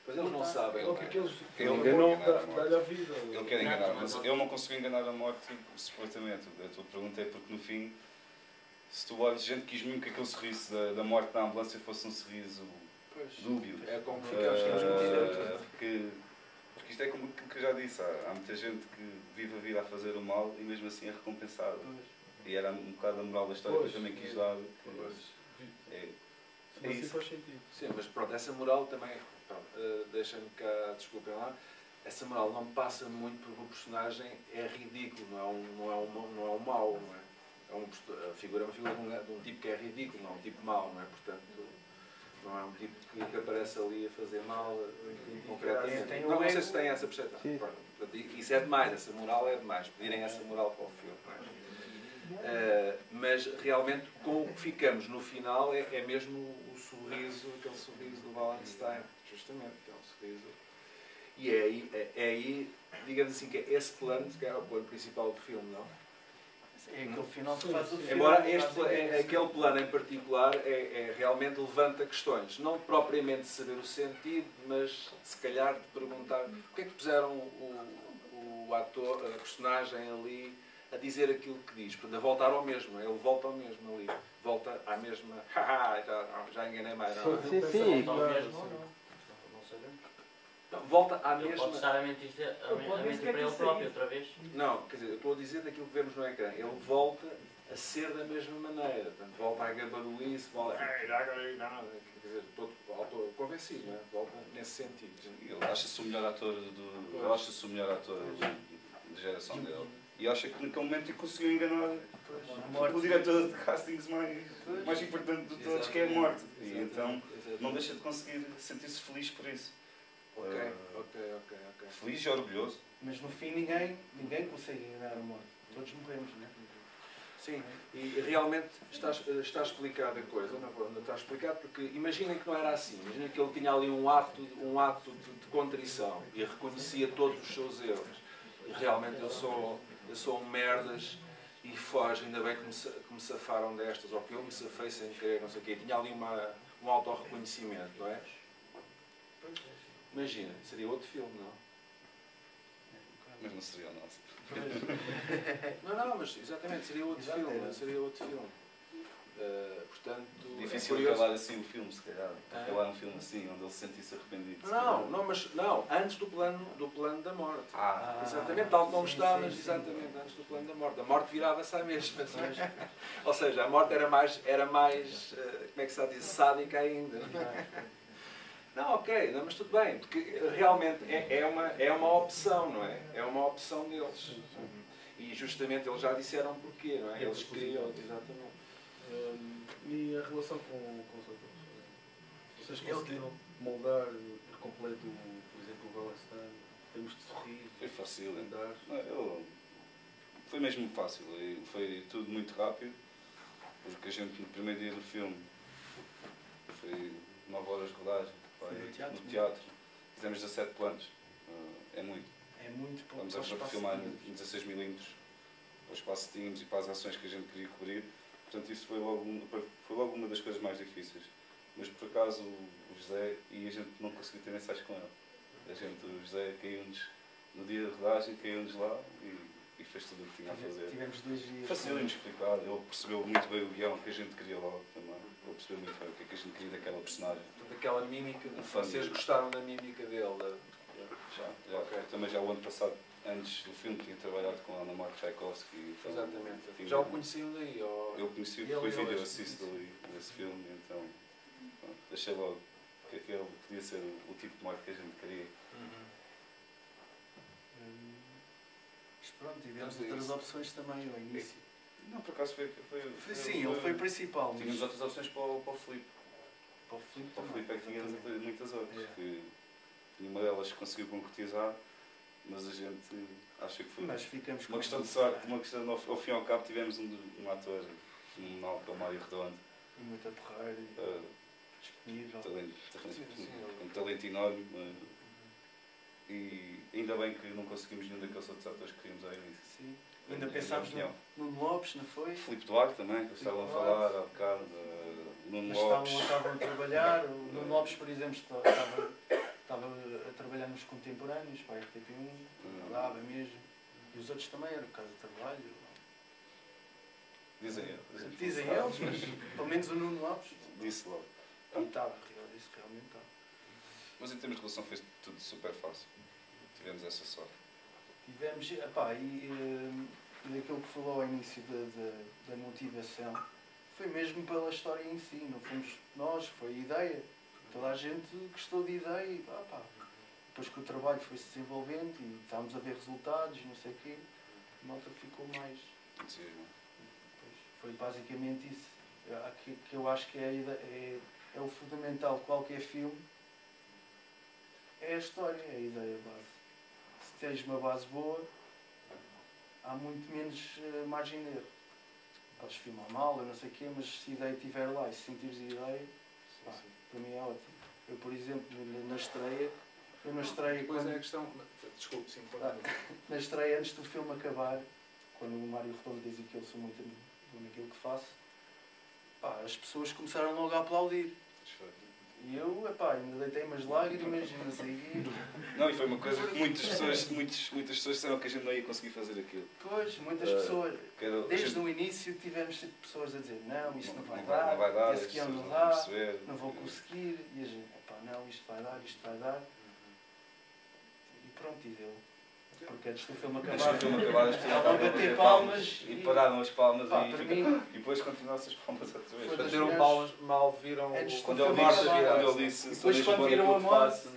[SPEAKER 3] Pois eles não sabem.
[SPEAKER 7] O que é que eles
[SPEAKER 8] Ele
[SPEAKER 7] enganou?
[SPEAKER 8] quer enganar a morte.
[SPEAKER 7] Dá-lhe a vida.
[SPEAKER 8] Ele quer enganar, mas ele não conseguiu enganar a morte supostamente. A tua pergunta é porque no fim, se tu olhas, gente quis mesmo que aquele sorriso da morte na ambulância fosse um sorriso dúbio.
[SPEAKER 3] É como ficamos
[SPEAKER 8] porque isto é como que eu já disse, há muita gente que vive a vida a fazer o mal e mesmo assim é recompensada. E era um bocado a moral da história que eu também quis dar. É
[SPEAKER 7] Assim
[SPEAKER 8] isso.
[SPEAKER 7] faz sentido.
[SPEAKER 3] Sim, mas pronto, essa moral também, deixem-me cá, desculpem lá, essa moral não passa muito porque o personagem é ridículo, não é um mau, não é? A figura é uma figura de um tipo que é ridículo, não é um tipo mau, não é? Portanto, não é um tipo que aparece ali a fazer mal concretamente. Não sei se tem essa percepção. Portanto, isso é demais, essa moral é demais, pedirem essa moral para o filme, não é? Mas realmente com o que ficamos no final é mesmo o sorriso, aquele sorriso do Wallenstein, justamente, que é um sorriso. E é aí, digamos assim, que é esse plano, que é o plano principal do filme, não?
[SPEAKER 11] É aquele final que faz o filme.
[SPEAKER 3] Embora aquele plano em particular realmente levanta questões, não propriamente de saber o sentido, mas se calhar de perguntar porque é que puseram o ator, a personagem ali a dizer aquilo que diz, portanto, a voltar ao mesmo, ele volta ao mesmo ali, volta à mesma, já enganei mais, não.
[SPEAKER 10] Sim, sim.
[SPEAKER 11] Volta ao mesmo ou não? Não sabemos.
[SPEAKER 3] Não, volta à
[SPEAKER 8] Ele
[SPEAKER 3] mesma.
[SPEAKER 8] pode estar a mentir para ele próprio outra vez.
[SPEAKER 3] Não, quer dizer, eu estou a dizer daquilo que vemos no ecrã, ele volta a ser da mesma maneira, portanto, volta a gabarulice, volta quer dizer, estou convencido, não é? Volta nesse sentido.
[SPEAKER 8] Ele acha-se o melhor ator da geração dele. E acha que naquele momento ele conseguiu enganar o diretor de castings mais importante de todos, que é a morte. E então não deixa de conseguir sentir-se feliz por isso.
[SPEAKER 3] Ok.
[SPEAKER 8] Feliz e orgulhoso.
[SPEAKER 11] Mas no fim ninguém consegue enganar a morte. Todos morremos, não é?
[SPEAKER 3] Sim, e realmente está explicada a coisa, não está explicado porque imaginem que não era assim, imaginem que ele tinha ali um ato de contrição e reconhecia todos os seus erros. E realmente eu sou um merdas e foge, ainda bem que me safaram destas, ou que eu me safei sem querer, não sei o quê. Tinha ali um autorreconhecimento, não é? Imagina, seria outro filme, não?
[SPEAKER 8] Mas não seria o nosso.
[SPEAKER 3] Não, mas exatamente, seria outro filme. Portanto,
[SPEAKER 8] Difícil acabar assim o filme, se calhar. Acabar um filme assim, onde ele se sentisse arrependido.
[SPEAKER 3] Não, antes do plano da morte. Exatamente, tal como está, mas exatamente antes do plano da morte. A morte virava-se à mesma. Ou seja, a morte era mais como é que se diz, sádica ainda. Não, ok, não, mas tudo bem, porque realmente é uma opção, não é? É uma opção deles. E justamente eles já disseram porquê, não é? Eles queriam, exatamente.
[SPEAKER 7] E a relação com os atores? Vocês conseguiram moldar por completo, por exemplo, o Wallenstein, em termos de sorriso?
[SPEAKER 8] Foi fácil,
[SPEAKER 7] andar?
[SPEAKER 8] Foi mesmo fácil, foi tudo muito rápido, porque a gente no primeiro dia do filme foi 9 horas de rodagem, no teatro, fizemos 17 planos, é muito.
[SPEAKER 11] É muito pouco.
[SPEAKER 8] Vamos a filmar em 16mm, para o espaço que tínhamos e para as ações que a gente queria cobrir. Portanto, isso foi logo uma das coisas mais difíceis. Mas por acaso o José, e a gente não conseguiu ter ensaios com ele. O José caiu-nos no dia de rodagem, caiu-nos lá e fez tudo o que tinha a fazer.
[SPEAKER 11] Tivemos 2 dias.
[SPEAKER 8] Facilmente explicado, ele percebeu muito bem o guião que a gente queria logo também. Ele percebeu muito bem o que é que a gente queria daquela personagem.
[SPEAKER 3] Daquela mímica, vocês gostaram da mímica dele?
[SPEAKER 8] Já. Okay. Também já o ano passado, antes do filme, tinha trabalhado com a Ana Marta Tchaikovsky.
[SPEAKER 3] Exatamente. Já o conheciam daí?
[SPEAKER 8] Eu conheci-o porque foi vídeo assist ali desse filme, então achei logo que aquele podia ser o tipo de morte que a gente queria.
[SPEAKER 11] Mas pronto, tivemos outras opções também ao início.
[SPEAKER 8] Não, por acaso foi
[SPEAKER 11] sim, ele foi o principal.
[SPEAKER 8] Tínhamos outras opções para o Filipe.
[SPEAKER 11] para o Filipe
[SPEAKER 7] Para o
[SPEAKER 11] também.
[SPEAKER 7] Filipe é que tinha muitas outras.
[SPEAKER 11] É.
[SPEAKER 7] Que nenhuma delas conseguiu concretizar, mas a gente acha que foi
[SPEAKER 11] Mas ficamos
[SPEAKER 7] uma questão de sorte, uma questão, ao fim e ao cabo tivemos um ator fenomenal, que é o Mário Redondo.
[SPEAKER 11] E muita porreira, disponível.
[SPEAKER 7] Um talento enorme. E ainda bem que não conseguimos nenhum daqueles outros atores que queríamos ao início.
[SPEAKER 11] Sim. Ainda pensámos no Nuno Lopes, não foi?
[SPEAKER 7] Filipe Duarte também, que estavam a falar há bocado. Nuno Lopes.
[SPEAKER 11] Estavam a trabalhar. O Nuno Lopes, por exemplo, estava a trabalhar nos contemporâneos, para a RTP1, dava mesmo. E os outros também, era por causa do trabalho.
[SPEAKER 7] Dizem eles.
[SPEAKER 11] Dizem eles, mas pelo menos o Nuno Lopes
[SPEAKER 7] disse logo.
[SPEAKER 11] E estava, disse realmente estava.
[SPEAKER 7] Mas em termos de relação foi tudo super fácil. Tivemos essa sorte.
[SPEAKER 11] Tivemos, e daquilo que falou ao início da motivação, foi mesmo pela história em si, não fomos nós, foi a ideia. Toda a gente gostou de ideia e depois que o trabalho foi se desenvolvendo e estávamos a ver resultados e não sei o quê, a malta ficou mais. Foi basicamente isso. Que eu acho que é o fundamental de qualquer filme, é a história, é a ideia base. Se tens uma base boa, há muito menos margem de erro. Podes filmar mal, eu não sei o quê, mas se a ideia estiver lá e se sentires a ideia, para mim é ótimo. Eu, por exemplo, na estreia,
[SPEAKER 3] Depois é a questão. Desculpe, sim,
[SPEAKER 11] na estreia, antes do filme acabar, quando o Mário Redondo diz que eu sou muito bom naquilo que faço, as pessoas começaram logo a aplaudir. E eu, ainda deitei umas lágrimas e não sei o quê.
[SPEAKER 7] Não, e foi uma coisa que muitas pessoas disseram que a gente não ia conseguir fazer aquilo.
[SPEAKER 11] Pois, muitas pessoas. Desde o início tivemos pessoas a dizer, não, isto não vai dar, esse guião não dá, não vou conseguir. E a gente, não, isto vai dar. E pronto, e deu. Porque antes do filme acabar, estavam a bater palmas
[SPEAKER 7] e pararam as palmas
[SPEAKER 11] e
[SPEAKER 7] depois continuaram-se as palmas outra vez.
[SPEAKER 3] Bateram palmas, mal viram
[SPEAKER 7] quando ele disse
[SPEAKER 11] depois quando viram a morte.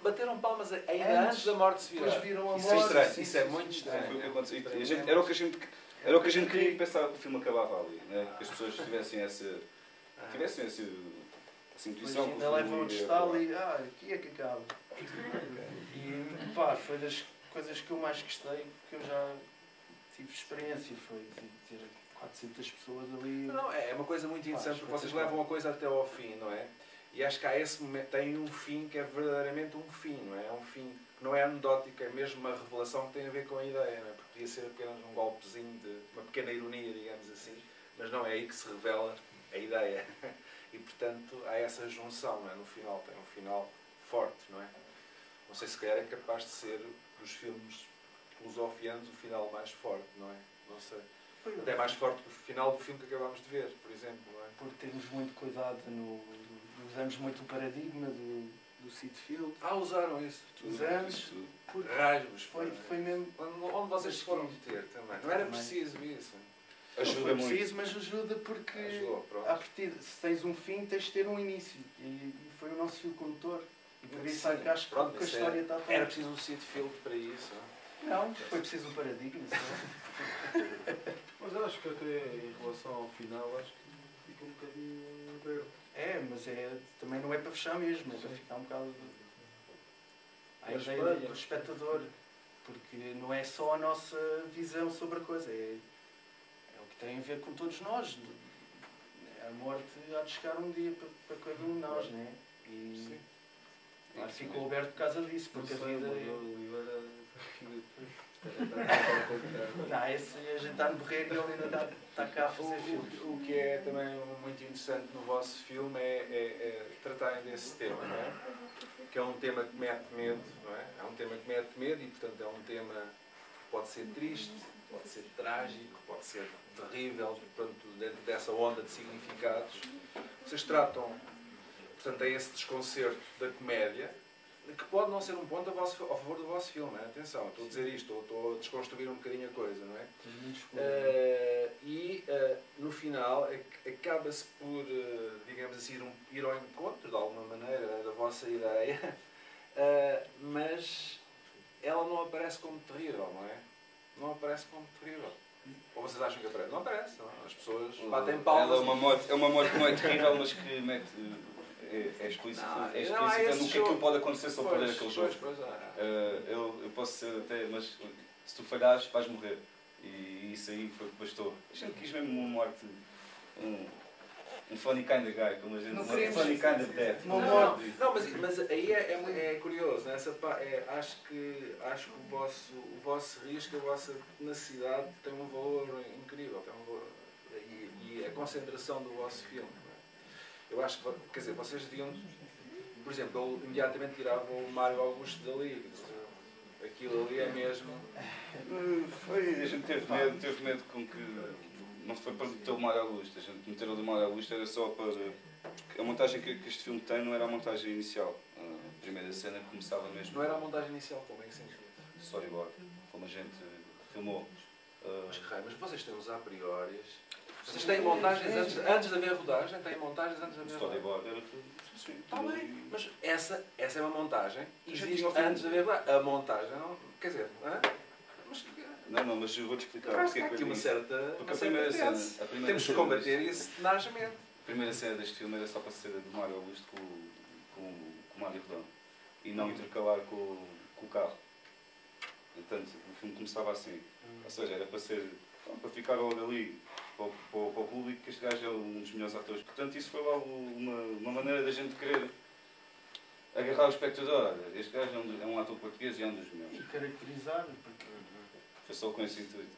[SPEAKER 3] Bateram palmas ainda antes da morte se virar.
[SPEAKER 11] Depois viram a
[SPEAKER 3] Isso é
[SPEAKER 11] morte.
[SPEAKER 3] estranho. Isso é muito estranho.
[SPEAKER 7] Foi o que aconteceu. Era o que a gente queria pensar que o filme acabava ali. Né? Que as pessoas tivessem essa intuição.
[SPEAKER 11] Ainda levam o estalo e aqui é que acaba. E foi das coisas que eu mais gostei, porque eu já tive experiência, foi ter 400 pessoas ali.
[SPEAKER 3] Não, é uma coisa muito interessante, porque vocês levam a coisa até ao fim, não é? E acho que há esse momento, tem um fim que é verdadeiramente um fim, não é? É um fim que não é anedótico, é mesmo uma revelação que tem a ver com a ideia, não é? Porque podia ser apenas um golpezinho de uma pequena ironia, digamos assim, mas não é aí que se revela a ideia. E portanto há essa junção, não é? No final, tem um final forte, não é? Não sei se calhar é capaz de ser, nos filmes lusofianos, o final mais forte, não é? Não sei. Até mais forte que o final do filme que acabámos de ver, por exemplo, não é?
[SPEAKER 11] Porque temos muito cuidado, usamos muito o paradigma do Sitfield.
[SPEAKER 3] Usaram isso.
[SPEAKER 11] Usamos.
[SPEAKER 3] Raios.
[SPEAKER 11] Foi mesmo.
[SPEAKER 3] Onde vocês se foram meter também. Não era preciso isso.
[SPEAKER 11] Ajuda muito. Preciso, mas ajuda porque a partir, se tens um fim, tens de ter um início. E foi o nosso fio condutor. E por isso é que acho que a história está toda.
[SPEAKER 3] Era preciso um Sitfield para isso?
[SPEAKER 11] Não, foi preciso um paradigma.
[SPEAKER 9] Mas acho que até em relação ao final, acho que fica um bocadinho aberto.
[SPEAKER 11] Mas também não é para fechar mesmo, é para ficar um bocado à ideia do espectador. Porque não é só a nossa visão sobre a coisa, é o que tem a ver com todos nós. A morte há de chegar um dia para cada um de nós, não é? E ficou aberto por causa disso, porque a vida. Esse a gente está no berreiro e ele ainda está cá a fazer filmes.
[SPEAKER 3] O que é também muito interessante no vosso filme é tratarem desse tema, não é? Que é um tema que mete medo, não é? É um tema que mete medo e, portanto, é um tema que pode ser triste, pode ser trágico, pode ser terrível, portanto, dentro dessa onda de significados. Vocês tratam, portanto, é esse desconcerto da comédia, que pode não ser um ponto a favor do vosso filme, não é? Atenção, estou a dizer isto, estou a desconstruir um bocadinho a coisa, não é? No final acaba-se por, digamos assim, ir ao encontro de alguma maneira da vossa ideia, mas ela não aparece como terrível, não é? Não aparece como terrível. Ou vocês acham que aparece? Não aparece, não é? As pessoas batem palmas.
[SPEAKER 7] Ela é uma morte que não é terrível, mas que mete... é explícito,
[SPEAKER 3] Não,
[SPEAKER 7] é
[SPEAKER 3] não há
[SPEAKER 7] explícito
[SPEAKER 3] esse
[SPEAKER 7] no que
[SPEAKER 3] jogo.
[SPEAKER 7] aquilo pode acontecer se eu perder aquele jogo. Eu posso ser até, mas se tu falhares, vais morrer. E isso aí foi o que bastou. A gente quis mesmo uma morte, um funny kind of guy, como a gente diz, funny kind of death.
[SPEAKER 3] Não, mas aí é curioso, né? Acho que o vosso risco, a vossa tenacidade tem um valor incrível, tem um valor, e a concentração do vosso filme. Não é? Eu acho que, quer dizer, vocês deviam, por exemplo, ele imediatamente tirava o Mário Augusto dali. Aquilo ali é mesmo.
[SPEAKER 7] A gente teve medo com que. Não foi para meter o Mário Augusto. A gente meter o do Mário Augusto era só para. Porque a montagem que este filme tem não era a montagem inicial. A primeira cena começava mesmo.
[SPEAKER 3] Não era a montagem inicial, como é que se entende?
[SPEAKER 7] Storyboard, como a gente filmou.
[SPEAKER 3] Mas vocês têm os a priori. Vocês têm montagens antes de haver rodagem? Têm montagens antes de haver rodagem?
[SPEAKER 7] Storyboard era tudo.
[SPEAKER 3] Está bem, mas essa é uma montagem. Existe antes de haver rodagem. A montagem, não, quer dizer,
[SPEAKER 7] Não, mas eu vou-te explicar.
[SPEAKER 3] Porque há aqui uma certa.
[SPEAKER 7] Porque a primeira cena.
[SPEAKER 3] Temos que combater isso tenazmente.
[SPEAKER 7] A primeira cena deste filme era só para ser do Mário Augusto com o Mário Redondo. E não intercalar com o carro. Portanto, o filme começava assim. Ou seja, era para ser. Para ficar logo ali. Para o público, que este gajo é um dos melhores atores. Portanto, isso foi logo uma maneira da gente querer agarrar o espectador. Este gajo é um ator português e é um dos melhores.
[SPEAKER 11] E caracterizar, porque
[SPEAKER 7] foi só com esse intuito.